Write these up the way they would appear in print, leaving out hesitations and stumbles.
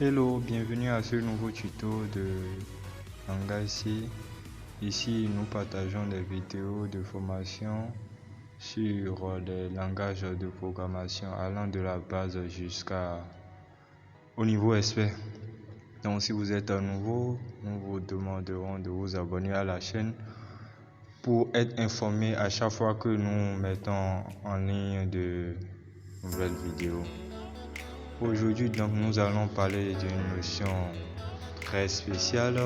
Hello, bienvenue à ce nouveau tuto de langage C. Ici, nous partageons des vidéos de formation sur des langages de programmation allant de la base jusqu'au niveau expert. Donc, si vous êtes nouveau, nous vous demanderons de vous abonner à la chaîne pour être informé à chaque fois que nous mettons en ligne de nouvelles vidéos. Aujourd'hui, donc, nous allons parler d'une notion très spéciale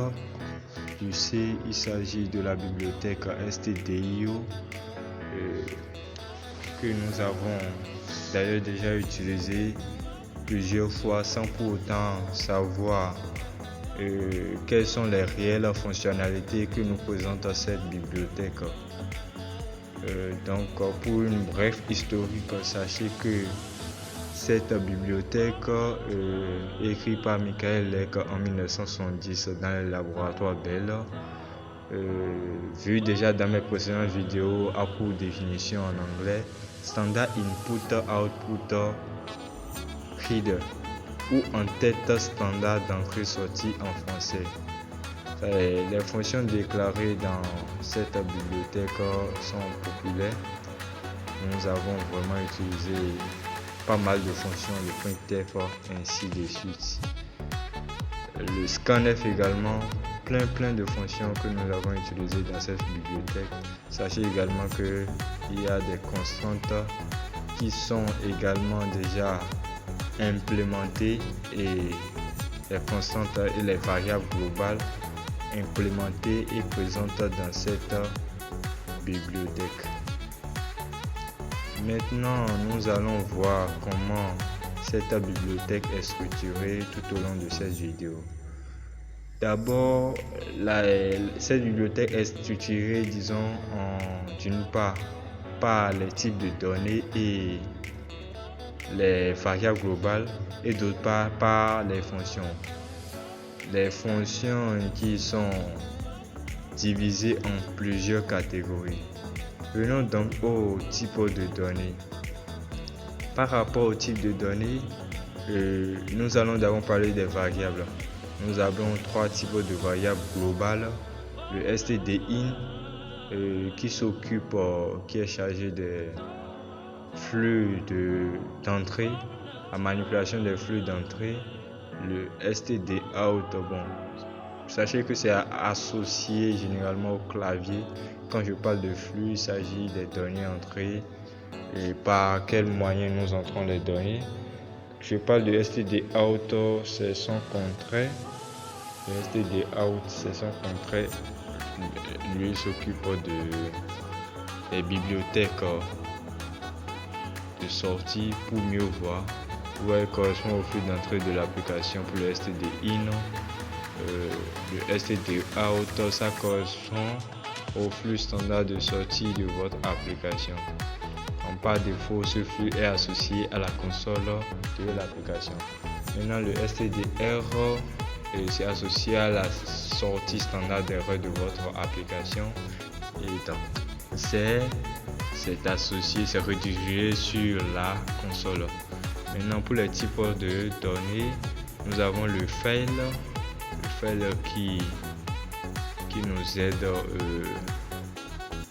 du C. Il s'agit de la bibliothèque stdio que nous avons d'ailleurs déjà utilisée plusieurs fois sans pour autant savoir quelles sont les réelles fonctionnalités que nous présente cette bibliothèque. Donc, pour une brève historique, sachez que cette bibliothèque, écrite par Michael Leck en 1970 dans le laboratoire Bell, vu déjà dans mes précédentes vidéos à pour définition en anglais, Standard Input Output Reader, ou en tête standard d'entrée-sortie en français. Les fonctions déclarées dans cette bibliothèque sont populaires. Nous avons vraiment utilisé pas mal de fonctions, le printf, ainsi de suite. Le scanf également, plein de fonctions que nous avons utilisées dans cette bibliothèque. Sachez également qu'il y a des constantes qui sont également déjà implémentées et les constantes et les variables globales implémentées et présentes dans cette bibliothèque. Maintenant, nous allons voir comment cette bibliothèque est structurée tout au long de cette vidéo. D'abord, cette bibliothèque est structurée, disons, d'une part par les types de données et les variables globales, et d'autre part par les fonctions. Les fonctions qui sont divisées en plusieurs catégories. Venons donc au type de données. Par rapport au type de données, nous allons d'abord parler des variables. Nous avons trois types de variables globales. Le stdin qui est chargé des flux d'entrée, la manipulation des flux d'entrée. Le stdout, sachez que c'est associé généralement au clavier. Quand je parle de flux, il s'agit des données entrées et par quel moyen nous entrons les données. Je parle de stdout, c'est son contraire. Le stdout, c'est son contraire. Lui s'occupe des bibliothèques de sortie pour mieux voir où elle correspond au flux d'entrée de l'application. Pour le stdin, le stdout, ça correspond au flux standard de sortie de votre application. Par défaut, ce flux est associé à la console de l'application. Maintenant, le stdr c'est associé à la sortie standard d'erreur de votre application. Et donc, c'est associé, c'est redirigé sur la console. Maintenant, pour les types de données, nous avons le file qui nous aide,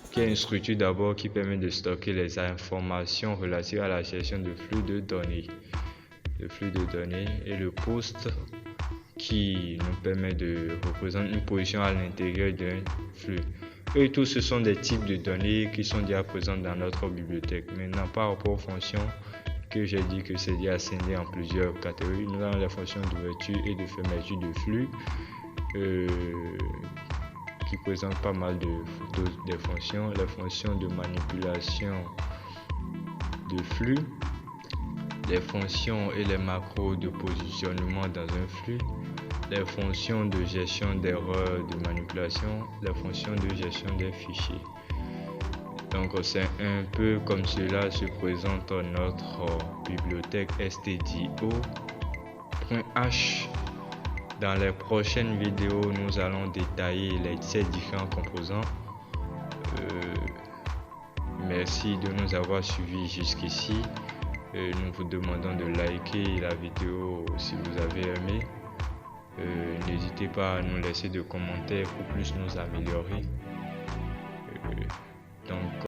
qui est une structure d'abord qui permet de stocker les informations relatives à la gestion de flux de données. Et le post qui nous permet de représenter une position à l'intérieur d'un flux. Et tous ce sont des types de données qui sont déjà présentes dans notre bibliothèque. Maintenant, par rapport aux fonctions que j'ai dit que c'est déjà scindé en plusieurs catégories, nous avons les fonctions d'ouverture et de fermeture de flux qui présentent pas mal de fonctions. Les fonctions de manipulation de flux, les fonctions et les macros de positionnement dans un flux, les fonctions de gestion d'erreurs de manipulation, les fonctions de gestion des fichiers. Donc c'est un peu comme cela se présente notre bibliothèque stdio.h. Dans les prochaines vidéos, nous allons détailler ces différents composants. Merci de nous avoir suivis jusqu'ici. nous vous demandons de liker la vidéo si vous avez aimé. N'hésitez pas à nous laisser des commentaires pour plus nous améliorer. Donc